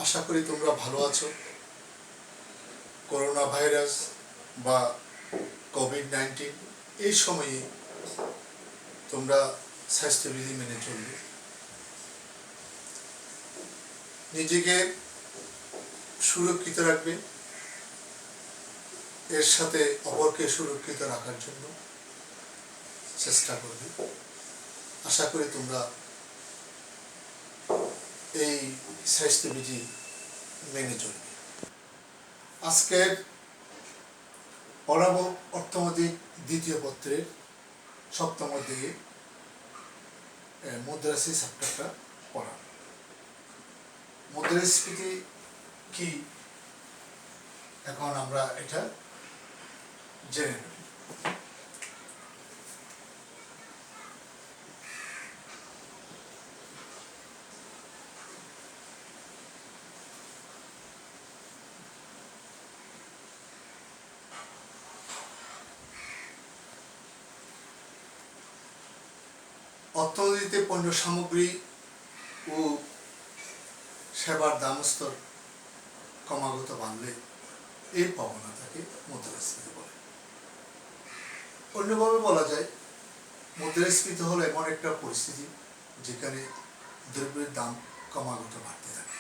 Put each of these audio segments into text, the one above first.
আশা করি তোমরা ভালো আছো। করোনা ভাইরাস বা কোভিড-19 এই সময়ে তোমরা স্বাস্থ্যবিধি মেনে চলবে, নিজেকে সুরক্ষিত রাখবে, এর সাথে অপরকে সুরক্ষিত রাখার জন্য চেষ্টা করবে। আশা করি তোমরা এই স্বাস্থ্যবিধি মেনে চলবে। আজকের পড়াবো অর্থনৈতিক দ্বিতীয় পত্রের সপ্তম অধ্যায়ে মুদ্রাস্ফীতি চ্যাপ্টারটা পড়া। মুদ্রাস্ফীতি কি এখন আমরা এটা জেনে নেব। অর্থনীতিতে পণ্য সামগ্রী ও সেবার দাম স্তর ক্রমাগত বাড়লে এই প্রবণতাকে মুদ্রাস্ফীতি বলে। অন্যভাবে বলা যায়, মুদ্রাস্ফীতি হলো এমন একটা পরিস্থিতি যেখানে দ্রব্যের দাম ক্রমাগত বাড়তে থাকে,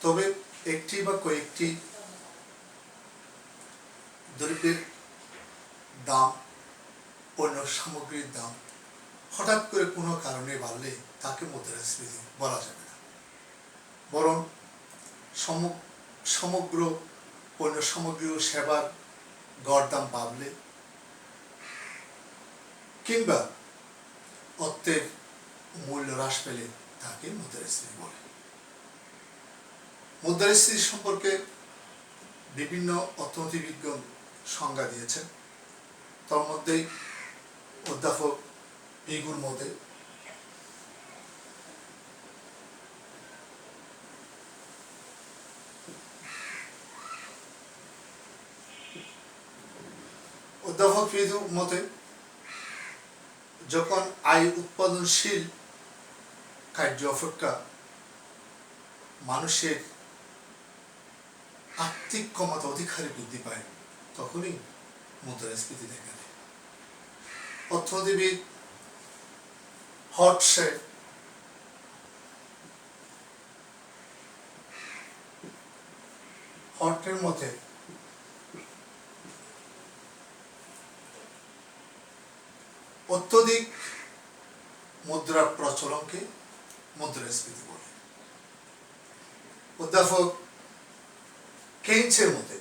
তবে একটি বা কয়েকটি দ্রব্যের দাম, পণ্য সামগ্রীর দাম হঠাৎ করে কোনো কারণে বাড়লে তাকে মুদ্রাস্ফীতি বলা যাবে না, বরং সমগ্র পণ্য সামগ্রী ও সেবার গড় দাম বাড়লে কিংবা অর্থের মূল্য হ্রাস পেলে তাকে মুদ্রাস্ফীতি বলে। মুদ্রাস্ফীতি সম্পর্কে বিভিন্ন অর্থনীতিবিদগণ সংজ্ঞা দিয়েছেন, তার মধ্যেই অধ্যাপক পিগুর মতে যখন আয় উৎপাদনশীল কার্য অপেক্ষা মানুষের আর্থিক ক্ষমতা অধিক হারে বৃদ্ধি পায়, তখনই মুদ্রাস্ফীতি দেখা দেয়। অর্থনীতিবিদ হর্টের মতে অত্যধিক মুদ্রা প্রচলনকে মুদ্রাস্ফীতি বলে। অধ্যাপক কেইনসের মতে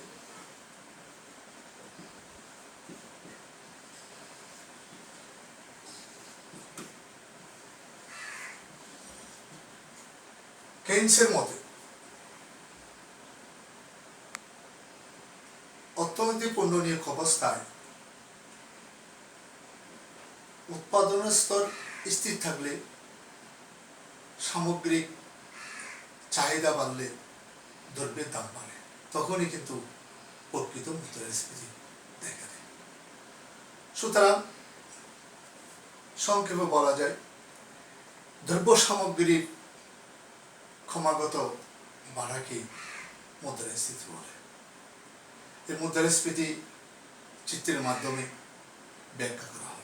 অর্থনৈতিক পণ্য নিয়োগ অবস্থায় উৎপাদনের স্তর স্থির থাকলে, সামগ্রিক চাহিদা বাড়লে দ্রব্যের দাম বাড়ে, তখনই কিন্তু প্রকৃত মুদ্রাস্ফীতি দেখা দেয়। সুতরাং সংক্ষেপে বলা যায়, দ্রব্য সামগ্রীর ক্রমাগত বাড়াকে মুদ্রাস্ফীতি বলে। এই মুদ্রাস্ফীতি চিত্রের মাধ্যমে ব্যাখ্যা করা হয়।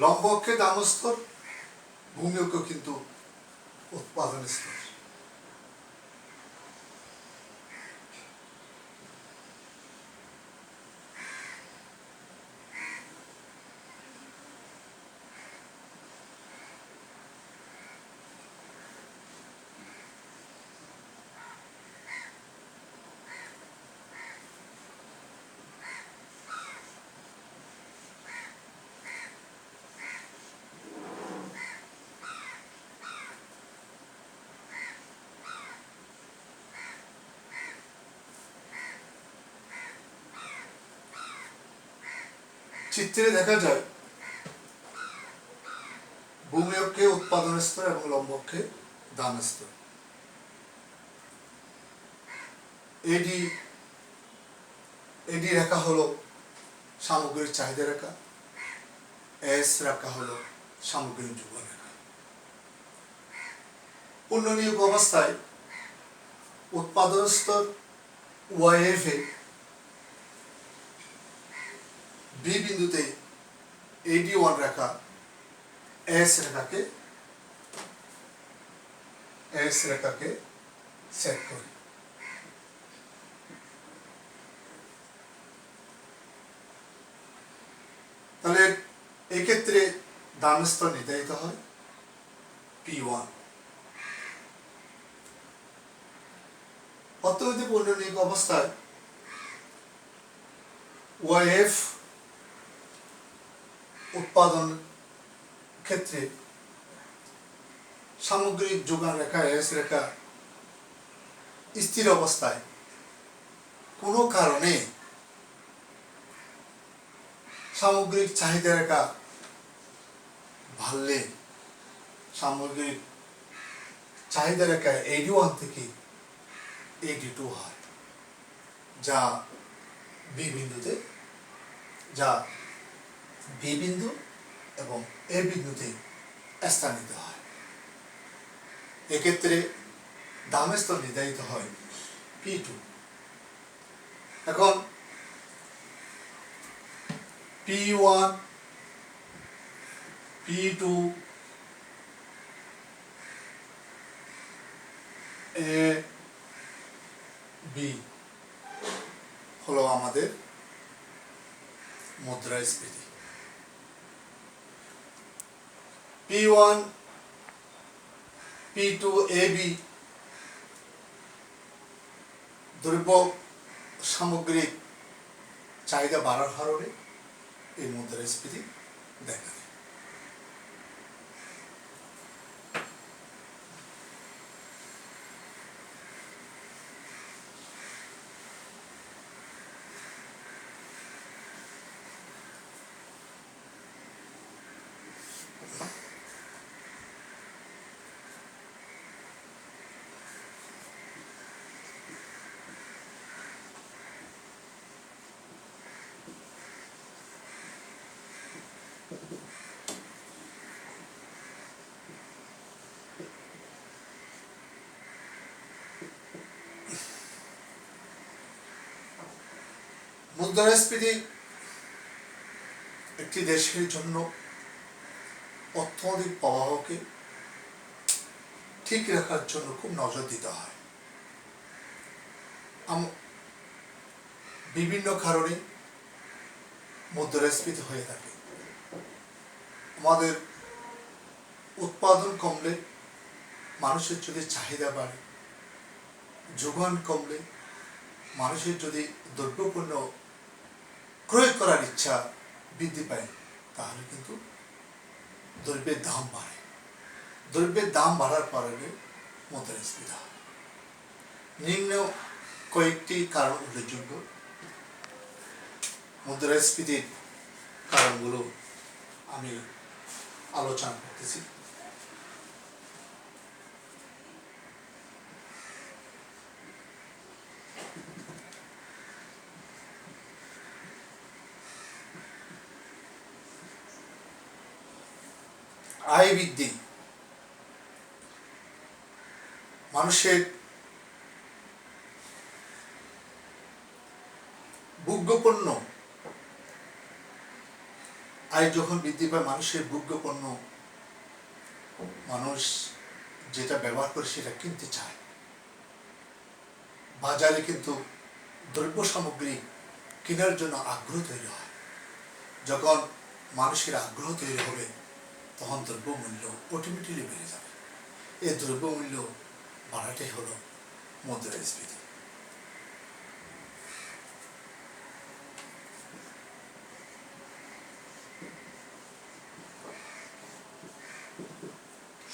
লম্ব অক্ষে দাম স্তর, ভূমি অক্ষ কিন্তু উৎপাদন স্তর। চিত্রে দেখা যায় ভূমি অক্ষে উৎপাদন স্তর এবং লম্ব অক্ষে দাম স্তর। এডি এডি রেখা হলো সামগ্রিক চাহিদা রেখা, এস রেখা হলো সামগ্রিক যোগান রেখা। উন্নয়নযোগ্য অবস্থায় উৎপাদন স্তর ওয়াইএফ এ বি বিন্দুতে এডি ওয়ান রেখা এস রেখাকে সেট করি। তাহলে এক্ষেত্রে দাম স্তর নির্ধারিত হয় P1। অর্থনৈতিক উন্নয়নযোগ্য অবস্থায় ওয়াইএফ উৎপাদন ক্ষেত্রে সামগ্রিক যোগান রেখা এস রেখা স্থির অবস্থায় কোনো কারণে সামগ্রিক চাহিদা রেখা ভাঙলে সামগ্রিক চাহিদা রেখা AD1 থেকে AD2 হয়, যা বি বিন্দু এবং এ বিন্দুতে স্থানিত হয়। এক্ষেত্রে দাম স্তর নির্ধারিত হয় P2। এখন P1 P2 A B হলো আমাদের মুদ্রাস্ফীতি। P1 P2 AB দ্রব্য সামগ্রিক চাহিদা বাড়ার কারণে এই মুদ্রাস্ফীতি দেখা দেয়। মুদ্রাস্ফীতি একটি দেশের জন্য অর্থনৈতিক প্রবাহকে ঠিক রাখার জন্য খুব নজর দিতে হয়। বিভিন্ন কারণে মুদ্রাস্ফীতি হয়ে থাকে। আমাদের উৎপাদন কমলে মানুষের যদি চাহিদা বাড়ে, যোগান কমলে মানুষের যদি দ্রব্যপণ্য ক্রয় করার ইচ্ছা বৃদ্ধি পায়, তাহলে কিন্তু দ্রব্যের দাম বাড়ে। দ্রব্যের দাম বাড়ার কারণে মুদ্রাস্ফীতি হয়। নিম্ন কয়েকটি কারণ উল্লেখযোগ্য। মুদ্রাস্ফীতির কারণগুলো আমি আলোচনা করতেছি। আয় বৃদ্ধি, মানুষের ভোগ্যপণ্য আয় যখন বৃদ্ধি পায়, মানুষের ভোগ্যপণ্য মানুষ যেটা ব্যবহার করে সেটা কিনতে চায়। বাজারে কিন্তু দ্রব্য সামগ্রী কেনার জন্য আগ্রহ তৈরি হয়। যখন মানুষের আগ্রহ তৈরি হবে, তখন দ্রব্যমূল্য অটোমেটিকলি বেড়ে যাবে। এই দ্রব্যমূল্য বাড়াটাই হলো মুদ্রাস্ফীতি।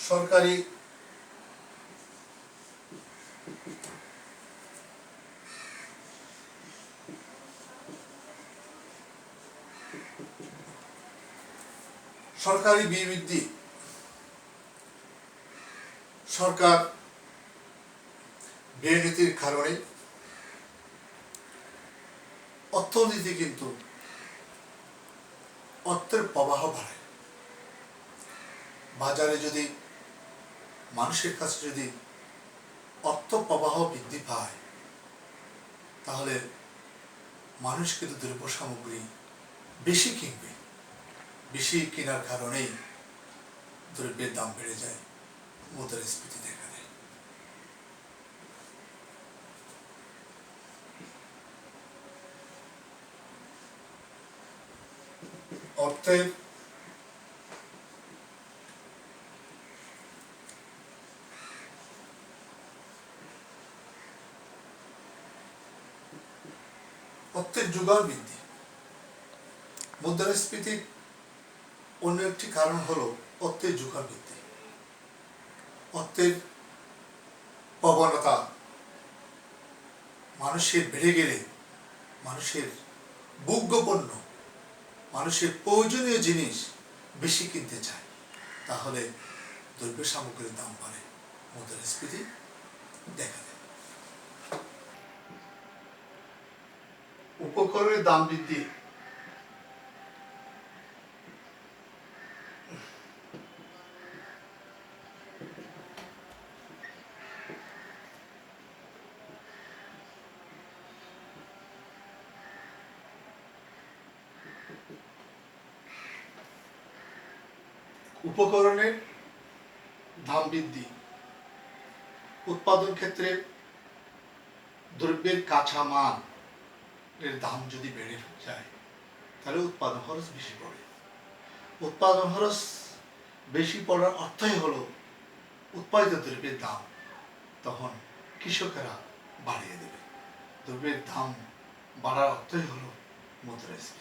সরকারি সরকারি ব্যয় বৃদ্ধি, সরকার ব্যয় নীতির কারণে অর্থনীতি কিন্তু অর্থের প্রবাহ বাড়ে। বাজারে যদি মানুষের কাছে যদি অর্থ প্রবাহ বৃদ্ধি পায়, তাহলে মানুষ কিন্তু দ্রব্য সামগ্রী বেশি কিনবে। বেশি কেনার কারণেই দ্রব্যের দাম বেড়ে যায়, মুদ্রাস্ফীতি দেখা দেয়। অর্থের যোগান বৃদ্ধি। মুদ্রাস্ফীতির অন্য একটি কারণ হলো অর্থের যোগান বৃদ্ধি। অর্থের প্রবণতা মানুষের বেড়ে গেলে মানুষের ভোগ্যপণ্য, মানুষের প্রয়োজনীয় জিনিস বেশি কিনতে চায়, তাহলে দ্রব্য সামগ্রীর দাম বাড়ে, মুদ্রাস্ফীতি দেখা দেয়। উপকরণের দাম বৃদ্ধি। উপকরণের দাম বৃদ্ধি উৎপাদন ক্ষেত্রে দ্রব্যের কাঁচামাল এর দাম যদি বেড়ে যায়, তাহলে উৎপাদন খরচ বেশি পড়ে। উৎপাদন খরচ বেশি পড়ার অর্থই হলো উৎপাদিত দ্রব্যের দাম তখন কৃষকেরা বাড়িয়ে দেবে। দ্রব্যের দাম বাড়ার অর্থই হলো মুদ্রাস্ফীতি।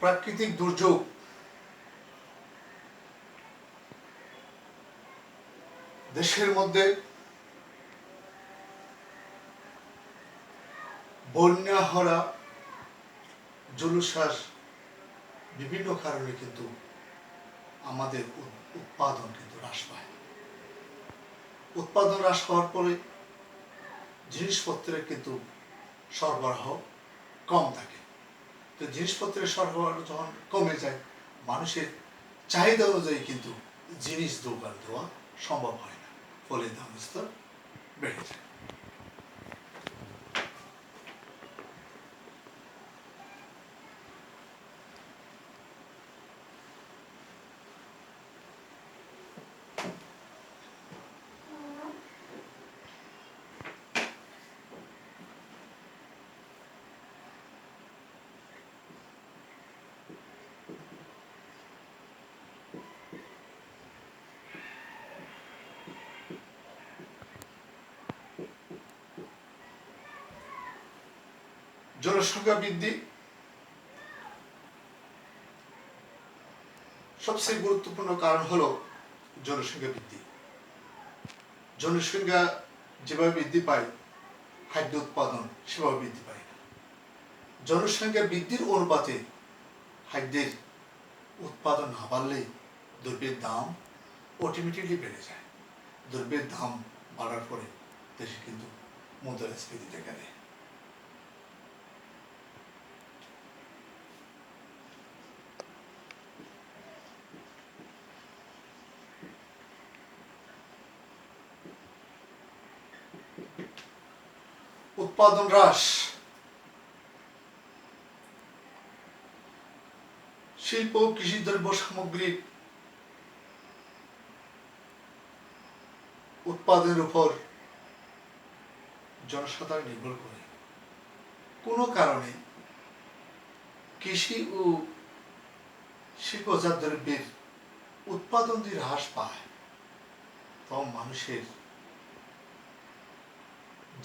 প্রাকৃতিক দুর্যোগ। দেশের মধ্যে বন্যা, খরা, জলোচ্ছ্বাস বিভিন্ন কারণে কিন্তু আমাদের উৎপাদন কিন্তু হ্রাস পায়। উৎপাদন হ্রাস পাওয়ার পরে জিনিসপত্রের কিন্তু সরবরাহ কম থাকে। তো জিনিসপত্রের সরবরাহ যখন কমে যায়, মানুষের চাহিদা অনুযায়ী কিন্তু জিনিস যোগান দেওয়া সম্ভব হয় না, ফলে দাম স্তর বেড়ে যায়। জনসংখ্যা বৃদ্ধি সবচেয়ে গুরুত্বপূর্ণ কারণ হলো জনসংখ্যা বৃদ্ধি। জনসংখ্যা যেভাবে বৃদ্ধি পায়, খাদ্য উৎপাদন সেভাবে বৃদ্ধি পায় না। জনসংখ্যা বৃদ্ধির অনুপাতে খাদ্যের উৎপাদন না বাড়লে দ্রব্যের দাম অটোমেটিকলি বেড়ে যায়। দ্রব্যের দাম বাড়ার পরে দেশে কিন্তু মুদ্রাস্ফীতি দেখা দেয়। উৎপাদন হ্রাস। শিল্প ও কৃষি দ্রব্য সামগ্রীর উৎপাদনের উপর জনসাধারণ নির্ভর করে। কোনো কারণে কৃষি ও শিল্পজাত দ্রব্যের উৎপাদন যদি হ্রাস পায়, তখন মানুষের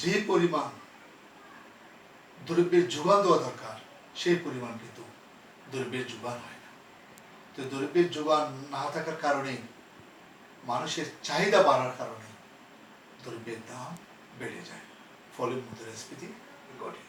যে পরিমাণ দ্রব্যের যোগান দেওয়া দরকার সেই পরিমাণ কিন্তু দ্রব্যের যোগান হয় না। তো দ্রব্যের যোগান না থাকার কারণে, মানুষের চাহিদা বাড়ার কারণে দ্রব্যের দাম বেড়ে যায়, ফলে মুদ্রাস্ফীতি ঘটে।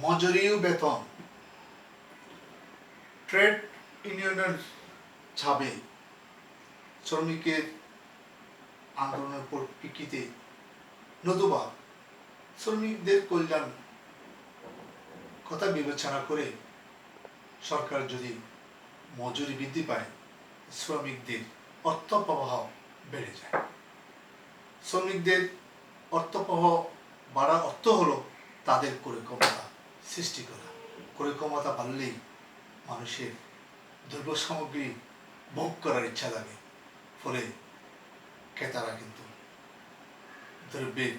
মজুরি ও বেতন, ট্রেড ইউনিয়নের ছাবে শ্রমিকের আন্দোলনের পরিপ্রেক্ষিতে নতুবা শ্রমিকদের কল্যাণ কথা বিবেচনা করে সরকার যদি মজুরি বৃদ্ধি পায়, শ্রমিকদের অর্থ প্রবাহ বেড়ে যায়। শ্রমিকদের অর্থ প্রবাহ বাড়ার অর্থ হলো তাদের ক্রয় ক্ষমতা সৃষ্টি করা। ক্রয় ক্ষমতা বাড়লেই মানুষের দ্রব্য সামগ্রী ভোগ করার ইচ্ছা লাগে, ফলে ক্রেতারা কিন্তু দ্রব্যের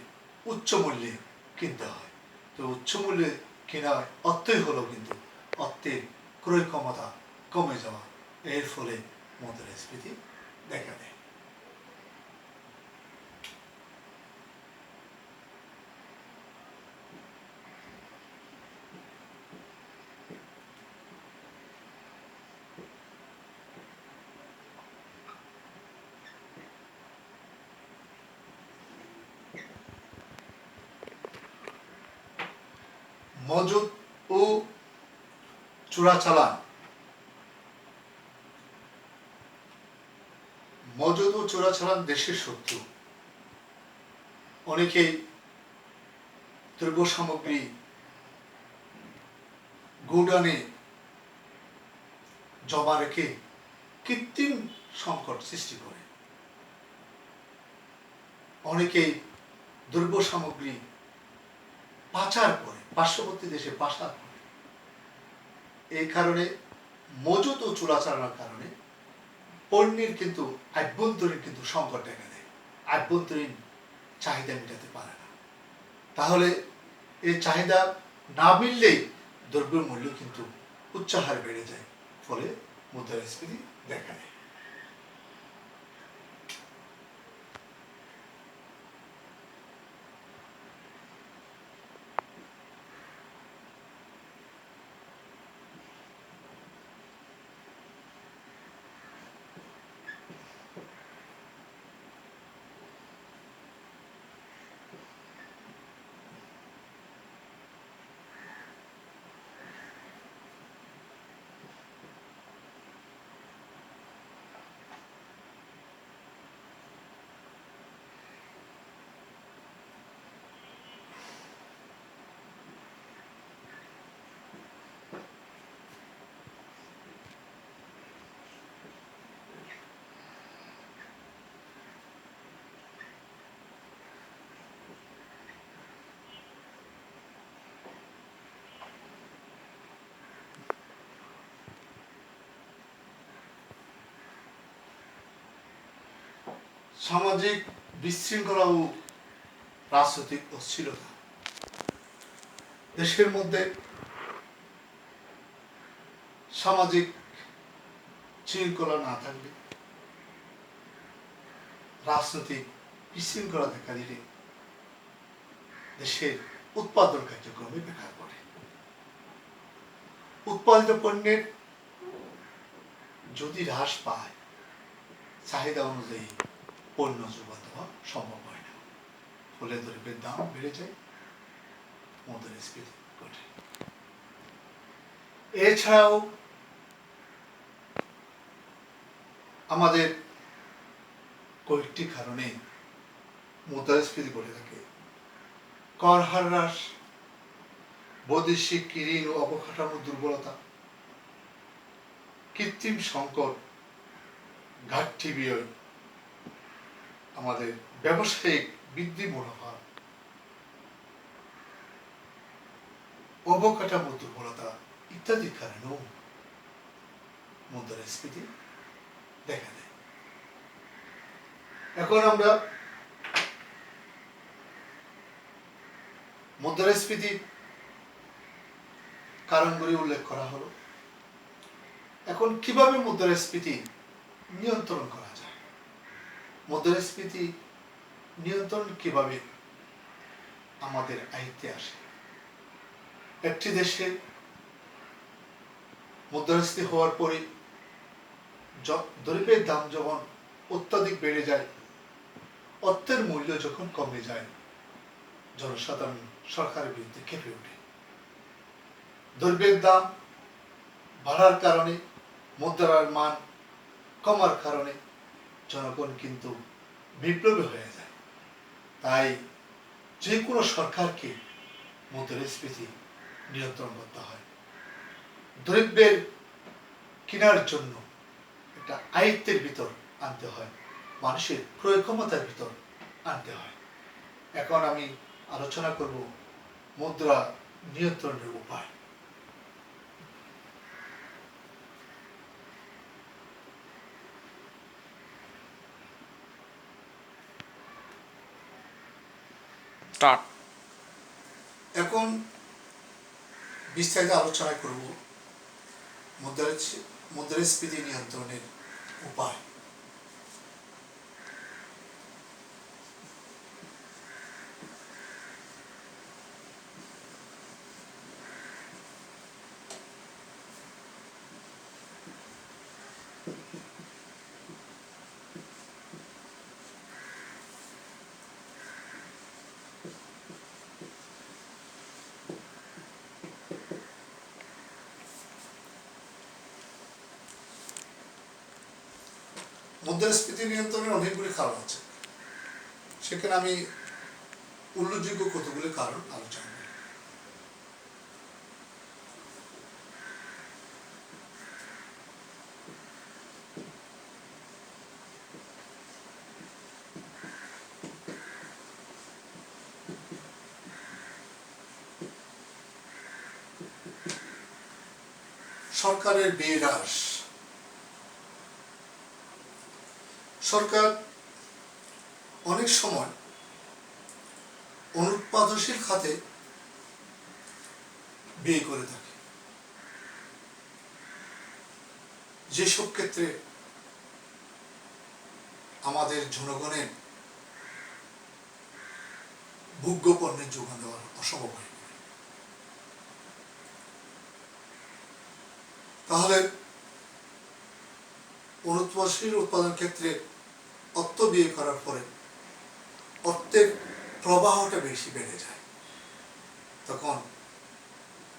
উচ্চ মূল্যে কিনতে হয়। তো উচ্চ মূল্যে কেনার অর্থই হলো কিন্তু অর্থের ক্রয় ক্ষমতা কমে যাওয়া, এর ফলে মুদ্রাস্ফীতি দেখা দেয়। মজুদ ও চোরাচালান, মজুদ ও চোরাচালান দেশের শত্রু। অনেকেই দ্রব্য সামগ্রী গোডাউনে জমা রেখে কৃত্রিম সংকট সৃষ্টি করে। অনেকেই দ্রব্য সামগ্রী পাচার করে, পার্শ্ববর্তী দেশে পাচার করে। এই কারণে মজুদ ও চোরাচালানের কারণে পণ্যের কিন্তু আভ্যন্তরীণ কিন্তু সংকট দেখা দেয়, আভ্যন্তরীণ চাহিদা মেটাতে পারে না। তাহলে এই চাহিদা না মিললেই দ্রব্যের মূল্য কিন্তু উচ্চ হারে বেড়ে যায়, ফলে মুদ্রাস্ফীতি দেখা দেয়। সামাজিক বিশৃঙ্খলা ও রাজনৈতিক অস্থিরতা, দেশের মধ্যে সামাজিক শৃঙ্খলা না থাকলে, রাজনৈতিক বিশৃঙ্খলা দেখা দিলে দেশের উৎপাদন কার্যক্রমে ব্যাঘাত ঘটে। উৎপাদিত পণ্যের যদি হ্রাস পায়, চাহিদা অনুযায়ী পণ্য যোগান দেওয়া সম্ভব হয় না, ফলে দ্রব্যের দাম বেড়ে যায়, মুদ্রাস্ফীতি ঘটে। এছাড়াও আমাদের কয়েকটি কারণে মুদ্রাস্ফীতি ঘটে থাকে। কর হার হ্রাস, বৈদেশিক ঋণ ও অবকাঠামো দুর্বলতা, কৃত্রিম সংকট, ঘাটতি ব্যয়, আমাদের ব্যবসায়িক বৃদ্ধি মুনাফা, অবকাঠামো দুর্বলতা ইত্যাদির কারণেও মুদ্রাস্ফীতি দেখা দেয়। এখন আমরা মুদ্রাস্ফীতির কারণগুলি উল্লেখ করা হলো। এখন কিভাবে মুদ্রাস্ফীতি নিয়ন্ত্রণ করা যায়, মুদ্রাস্ফীতি নিয়ন্ত্রণ কিভাবে আমাদের আয়ত্তে আসে। একটি দেশে মুদ্রাস্ফীতি হওয়ার পরে দ্রব্যের দাম যখন অত্যাধিক বেড়ে যায়, অর্থের মূল্য যখন কমে যায়, জনসাধারণ সরকারের বিরুদ্ধে খেপে ওঠে। দ্রব্যের দাম বাড়ার কারণে, মুদ্রার মান কমার কারণে জনগণ কিন্তু বিপ্লবী হয়ে যায়। তাই যে কোনো সরকারকে মুদ্রাস্ফীতি নিয়ন্ত্রণ করতে হয়। দ্রব্যের কেনার জন্য একটা আয়ত্তের ভিতর আনতে হয়, মানুষের ক্রয় ক্ষমতার ভিতর আনতে হয়। এখন আমি আলোচনা করব মুদ্রা নিয়ন্ত্রণের উপায়। এখন বিস্তারিত আলোচনা করব মুদ্রাস্ফীতি নিয়ন্ত্রণের উপায়। মুদ্রাস্ফীতি নিয়ন্ত্রণের অনেকগুলি কারণ আছে, সেখানে আমি উল্লেখযোগ্য কতগুলি কারণ আলোচনা করি। সরকারের ব্যয় হ্রাস। সরকার অনেক সময় অনুৎপাদনশীল খাতে ব্যয় করে থাকে, যেসব ক্ষেত্রে আমাদের জনগণের ভোগ্য পণ্যের যোগান দেওয়া অসম্ভব হয়ে পড়ে। তাহলে অনুৎপাদনশীল উৎপাদন ক্ষেত্রে অর্থ ব্যয় করার পরে অর্থের প্রবাহটা বেশি বেড়ে যায়, তখন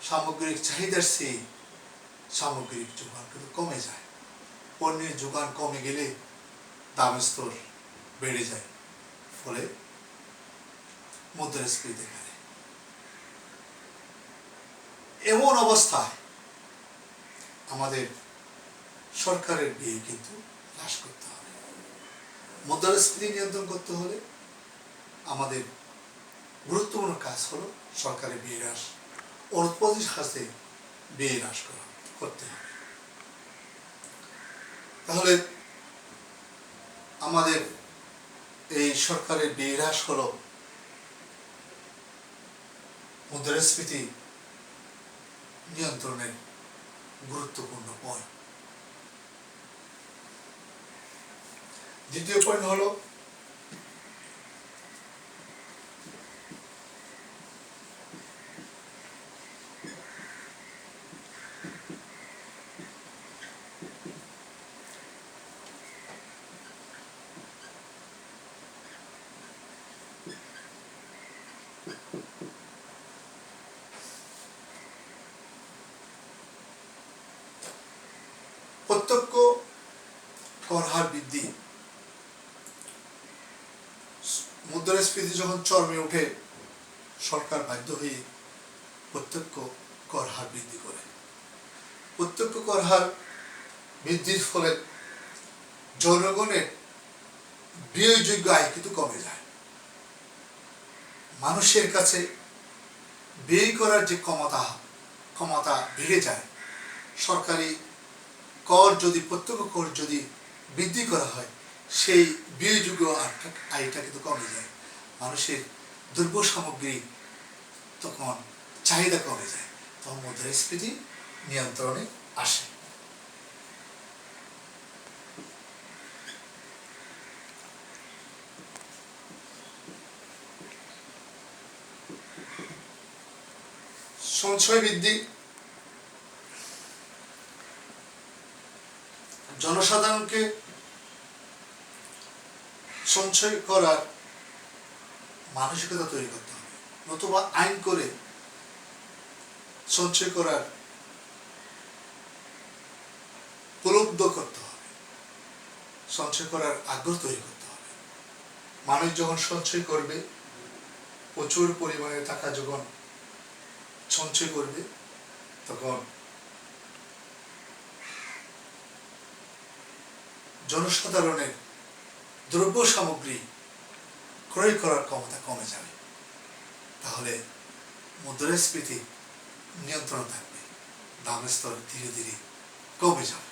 সামগ্রিক চাহিদার চেয়ে সামগ্রিক যোগান কিন্তু কমে যায়। পণ্যের যোগান কমে গেলে দামের স্তর বেড়ে যায়, ফলে মুদ্রাস্ফীতি দেখা দেয়। এমন অবস্থায় আমাদের সরকারের ব্যয় কিন্তু হ্রাস করতে হবে। মুদ্রাস্ফীতি নিয়ন্ত্রণ করতে হলে আমাদের গুরুত্বপূর্ণ কাজ হলো সরকারের ব্যয় হ্রাস, অনুৎপাদনশীল খাতে ব্যয় হ্রাস করতে হবে। তাহলে আমাদের এই সরকারের ব্যয় হ্রাস হলো মুদ্রাস্ফীতি নিয়ন্ত্রণের গুরুত্বপূর্ণ পয়েন্ট। দ্বিতীয় পয়েন্ট হলো প্রত্যক্ষ কর হার বৃদ্ধি। মুদ্রাস্ফীতি যখন চরমে ওঠে, সরকার বাধ্য হয়ে প্রত্যক্ষ কর হার বৃদ্ধি করে। প্রত্যক্ষ কর হার বৃদ্ধির ফলে জনগণের ব্যয়যোগ্য আয় কিন্তু কমে যায়। মানুষের কাছে ব্যয় করার যে ক্ষমতা বেড়ে যায়, সরকারি কর যদি প্রত্যক্ষ কর যদি বৃদ্ধি করা হয়, সেই ব্যয়যোগ্য আয়টা কিন্তু কমে যায়। মানুষের দ্রব্য সামগ্রী তখন চাহিদা কমে যায়, তখন মুদ্রাস্ফীতি নিয়ন্ত্রণে আসে। সঞ্চয় বৃদ্ধি, জনসাধারণকে সঞ্চয় করার মানসিকতা তৈরি করতে হবে, নতুবা আইন করে সঞ্চয় করার প্রলুব্ধ করতে হবে, সঞ্চয় করার আগ্রহ তৈরি করতে হবে। মানুষ যখন সঞ্চয় করবে, প্রচুর পরিমাণে টাকা যখন সঞ্চয় করবে, তখন জনসাধারণের দ্রব্য সামগ্রী ক্রয় করার ক্ষমতা কমে যাবে, তাহলে মুদ্রাস্ফীতি নিয়ন্ত্রণ থাকবে, দামের স্তর ধীরে ধীরে কমে যাবে।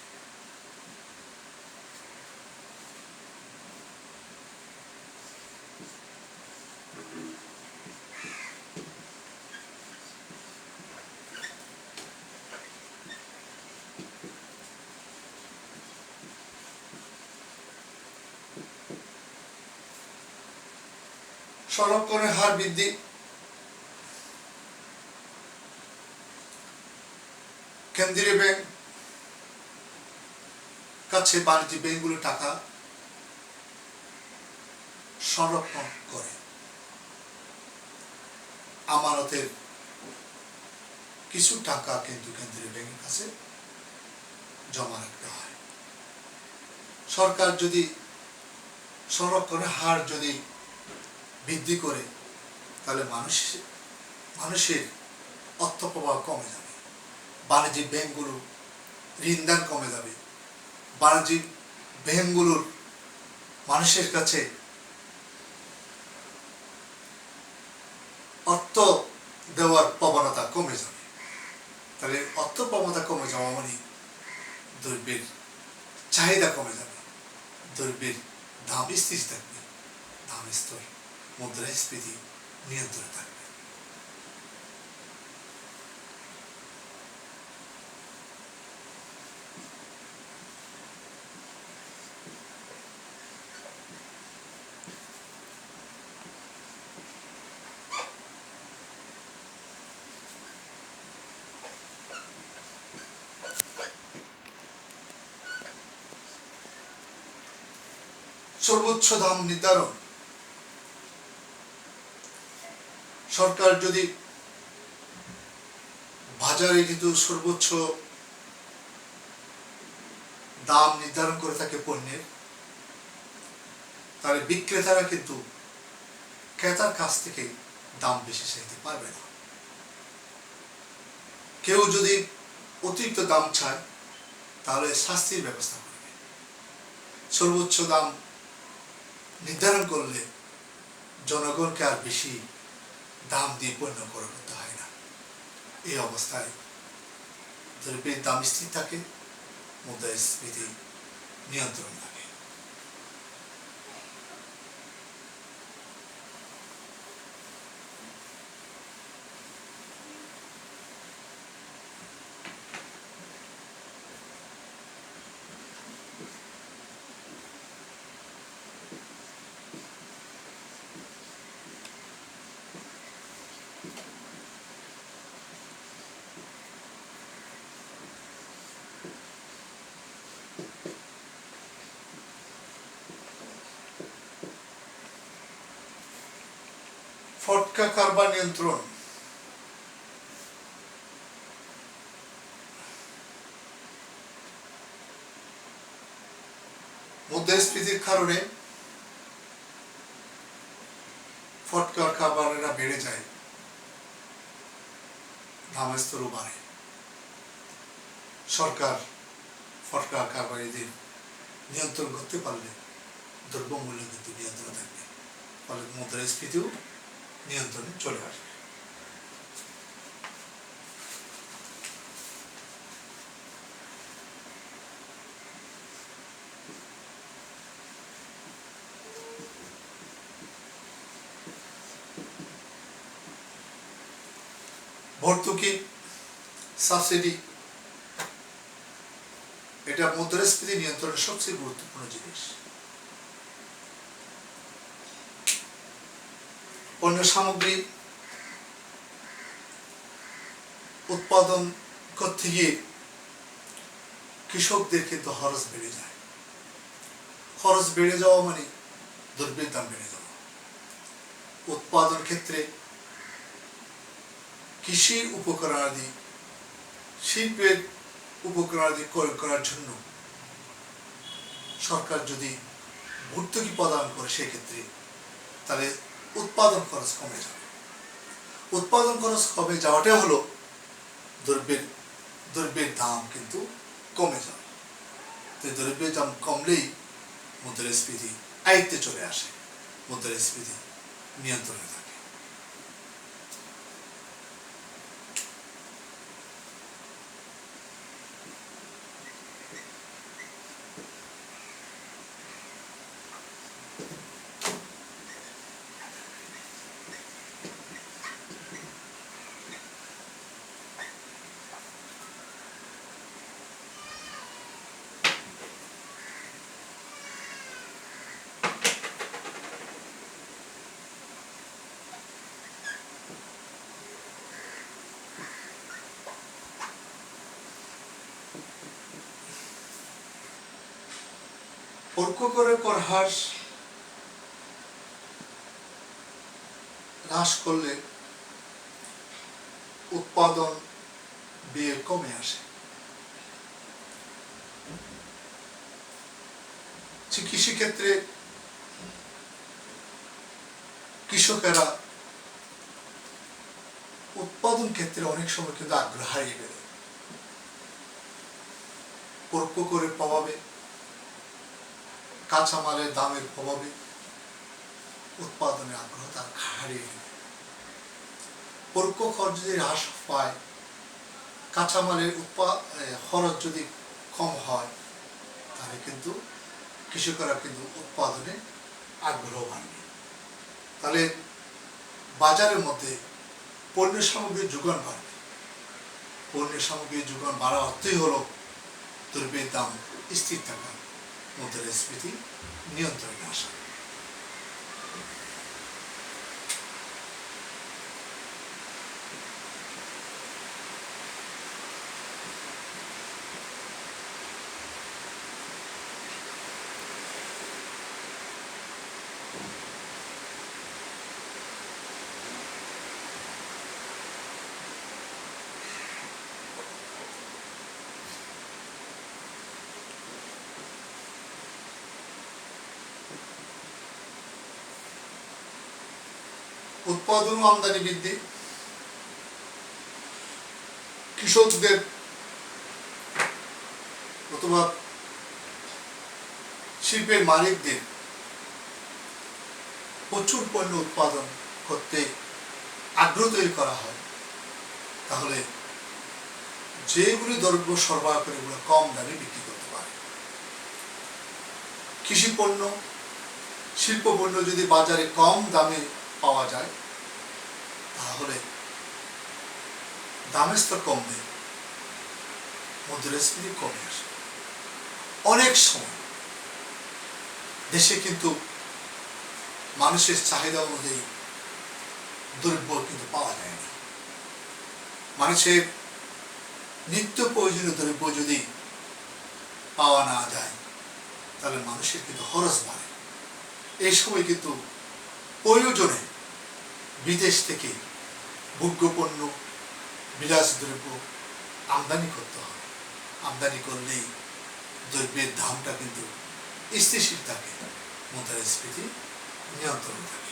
সংরক্ষণের হার বৃদ্ধি, কেন্দ্রীয় ব্যাংক কাছে বাণিজ্যিক ব্যাংকগুলো টাকা সংরক্ষণ করে, আমানতের কিছু টাকা কিন্তু কেন্দ্রীয় ব্যাংকের কাছে জমা রাখতে হয়। সরকার যদি সংরক্ষণের হার যদি বৃদ্ধি করে, তাহলে মানুষের অর্থ প্রবাহ কমে যাবে, বাণিজ্যিক ব্যাংকগুলো ঋণদান কমে যাবে, বাণিজ্যিক ব্যাংকগুলোর মানুষের কাছে অর্থ দেওয়ার প্রবণতা কমে যাবে। তাহলে অর্থ প্রবণতা কমে যাওয়া মানে দ্রব্যের চাহিদা কমে যাবে, দ্রব্যের দাম স্থির থাকবে, দাম স্তর মুদ্রাস্ফীতি নিয়ন্ত্রণে থাকবে। সর্বোচ্চ দাম নির্ধারণ, সরকার যদি বাজারে কিন্তু সর্বোচ্চ দাম নির্ধারণ করে থাকে পণ্যের, তাহলে বিক্রেতারা কিন্তু ক্রেতার কাছ থেকে দাম বেশি চাইতে পারবে না। কেউ যদি অতিরিক্ত দাম চায়, তাহলে শাস্তির ব্যবস্থা করবে। সর্বোচ্চ দাম নির্ধারণ করলে জনগণকে আর বেশি দাম দিয়ে পণ্য ক্রয় করতে হয় না। এই অবস্থায় দ্রব্যের দাম স্থির থাকে, মুদ্রাস্ফীতি নিয়ন্ত্রণ থাকে। ফটকা কারবার নিয়ন্ত্রণ, মুদ্রাস্ফীতির কারণে ফটকা কারবারেরা বেড়ে যায়, দামের স্তরও বাড়ে। সরকার ফটকা কারবারিদের নিয়ন্ত্রণ করতে পারলে দ্রব্যমূল্য কিন্তু নিয়ন্ত্রণ থাকবে, ফলে মুদ্রাস্ফীতিও নিয়ন্ত্রণে চলে আসবে। ভর্তুকি, সাবসিডি, এটা মুদ্রাস্ফীতি নিয়ন্ত্রণের সবচেয়ে গুরুত্বপূর্ণ জিনিস। পণ্য সামগ্রী উৎপাদন করতে গিয়ে কৃষকদের কিন্তু খরচ বেড়ে যায়। খরচ বেড়ে যাওয়া মানে দ্রব্যের দাম বেড়ে যাওয়া। উৎপাদন ক্ষেত্রে কৃষি উপকরণাদি, শিল্পের উপকরণাদি ক্রয় করার জন্য সরকার যদি ভর্তুকি প্রদান করে সেক্ষেত্রে তাহলে উৎপাদন খরচ কমে যাবে। উৎপাদন খরচ কমে যাওয়াটা হলো দ্রব্যের দাম কিন্তু কমে যাবে। তো দ্রব্যের দাম কমলেই মুদ্রাস্ফীতি আয়ত্তে চলে আসে, মুদ্রাস্ফীতি নিয়ন্ত্রণে থাকে। পরোক্ষ করে কর হ্রাস করলে উৎপাদন ব্যয় কমে আসে। কৃষিক্ষেত্রে কৃষকেরা উৎপাদন ক্ষেত্রে অনেক সময় কিন্তু আগ্রহ হারিয়ে ফেলে। পরোক্ষ করে প্রভাবে, কাঁচামালের দামের প্রভাবে উৎপাদনের আগ্রহ তার হারিয়ে ফেলে। পরোক্ষ খরচ যদি হ্রাস পায়, কাঁচামালের খরচ যদি কম হয়, তাহলে কিন্তু কৃষকেরা কিন্তু উৎপাদনে আগ্রহ বাড়বে। তাহলে বাজারের মধ্যে পণ্য সামগ্রীর যোগান বাড়বে। পণ্য সামগ্রীর যোগান বাড়া অর্থই হলো দ্রব্যের দাম স্থির থাকা, মুদ্রাস্ফীতি নিয়ন্ত্রণে আসা। উৎপাদন ও আমদানি বৃদ্ধি, কৃষকদের অথবা শিল্পের মালিকদের প্রচুর পণ্য উৎপাদন করতে আগ্রহ তৈরি করা হয়, তাহলে যেগুলি দ্রব্য সরবরাহ করে এগুলো কম দামে বিক্রি করতে পারে। কৃষি পণ্য, শিল্প পণ্য যদি বাজারে কম দামে পাওয়া যায়, তাহলে দামের স্তর কমবে, মুদ্রাস্ফীতি কমে আসে। অনেক সময় দেশে কিন্তু মানুষের চাহিদা অনুযায়ী দ্রব্য কিন্তু পাওয়া যায় না। মানুষের নিত্য প্রয়োজনীয় দ্রব্য যদি পাওয়া না যায়, তাহলে মানুষের কিন্তু খরচ বাড়ে। এই সময় কিন্তু প্রয়োজনে বিদেশ থেকে ভোগ্যপণ্য, বিলাস দ্রব্য আমদানি করতে হয়। আমদানি করলেই দ্রব্যের দামটা কিন্তু স্থিতিশীল থাকে, মুদ্রাস্ফীতি নিয়ন্ত্রণে থাকে।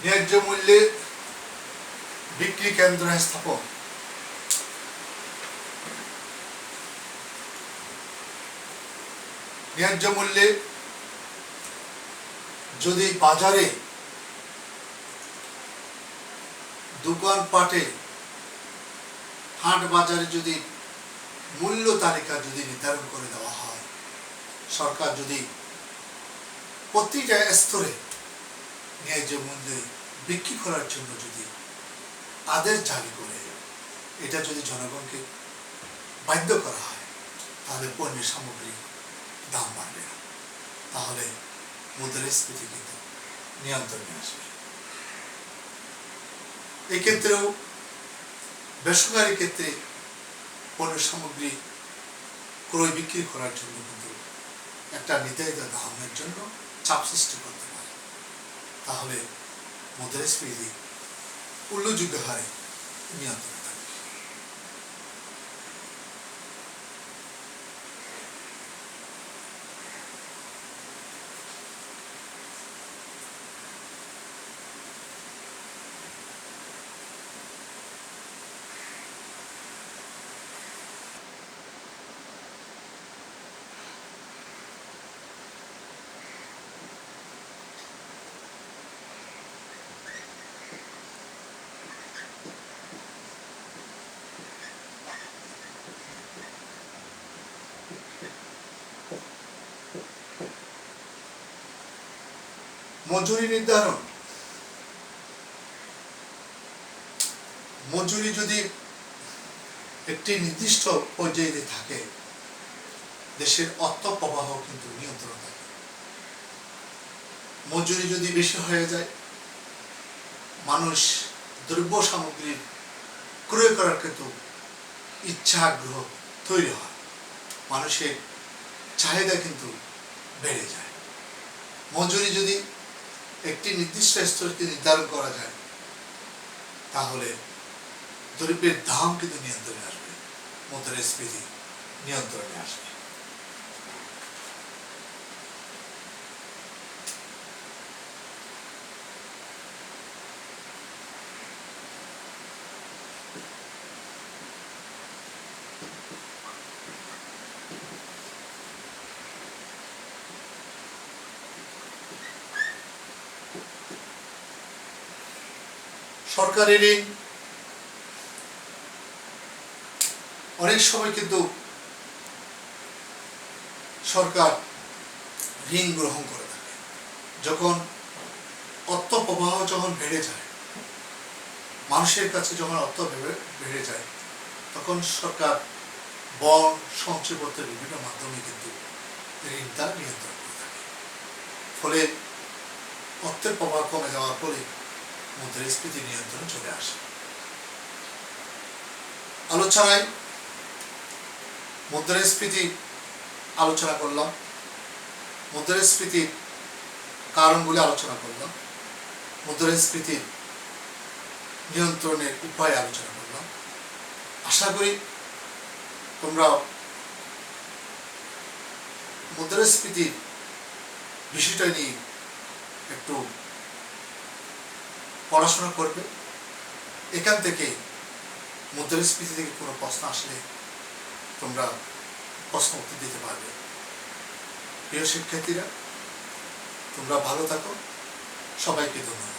ন্যায্য মূল্যে বিক্রি কেন্দ্র স্থাপন, ন্যায্য মূল্যে যদি বাজারে দোকানপাটে হাট বাজারে যদি মূল্য তালিকা যদি নির্ধারণ করে দেওয়া হয়, সরকার যদি প্রতিটা স্তরে ন্যায্য মূল্যে বিক্রি করার জন্য যদি আদেশ জারি করে এটা যদি জনগণকে বাধ্য করা হয়, তাহলে পণ্য সামগ্রী দাম বাড়বে না, তাহলে মুদ্রাস্ফীতি কিন্তু নিয়ন্ত্রণে আসবে। এক্ষেত্রেও বেসরকারি ক্ষেত্রে পণ্য সামগ্রী ক্রয় বিক্রি করার জন্য কিন্তু একটা নির্ধারিত দামের জন্য চাপ সৃষ্টি করতে পারে, তাহলে মুদ্রাস্ফীতি উল্লেখযোগ্য হারে নিয়ন্ত্রণে থাকবে। মজুরি নির্ধারণ, মজুরি যদি একটি নির্দিষ্ট পর্যায়ে থাকে, দেশের অর্থ প্রবাহ কিন্তু নিয়ন্ত্রণ থাকে। মজুরি যদি বেশি হয়ে যায়, মানুষ দ্রব্য সামগ্রীর ক্রয় করার কিন্তু ইচ্ছা আগ্রহ তৈরি হয়, মানুষের চাহিদা কিন্তু বেড়ে যায়। মজুরি যদি একটি নির্দিষ্ট স্তরকে নির্ধারণ করা যায়, তাহলে দ্রব্যের দাম কিন্তু নিয়ন্ত্রণে আসবে, মুদ্রাস্ফীতি নিয়ন্ত্রণে আসবে। সরকারি ঋণ অনেক সময় কিন্তু সরকার ঋণ গ্রহণ করে থাকে, যখন অর্থ প্রবাহ যখন বেড়ে যায়, মানুষের কাছে যখন অর্থ বেড়ে যায়, তখন সরকার বন্ড সঞ্চয়পত্রের বিভিন্ন মাধ্যমে কিন্তু ঋণটা নিয়ন্ত্রণ করে থাকে। ফলে অর্থের প্রবাহ কমে যাওয়ার ফলে মুদ্রাস্ফীতি নিয়ন্ত্রণে চলে আসে। আলোচনায় মুদ্রাস্ফীতি আলোচনা করলাম, মুদ্রাস্ফীতির কারণগুলি আলোচনা করলাম, মুদ্রাস্ফীতির নিয়ন্ত্রণের উপায় আলোচনা করলাম। আশা করি তোমরা মুদ্রাস্ফীতির বিষয়টা নিয়ে একটু পড়াশোনা করবে। এখান থেকে মুদ্রাস্ফীতি থেকে কোনো প্রশ্ন আসলে তোমরা প্রশ্ন উত্তর দিতে পারবে। প্রিয় শিক্ষার্থীরা, তোমরা ভালো থাকো, সবাইকে ধন্যবাদ।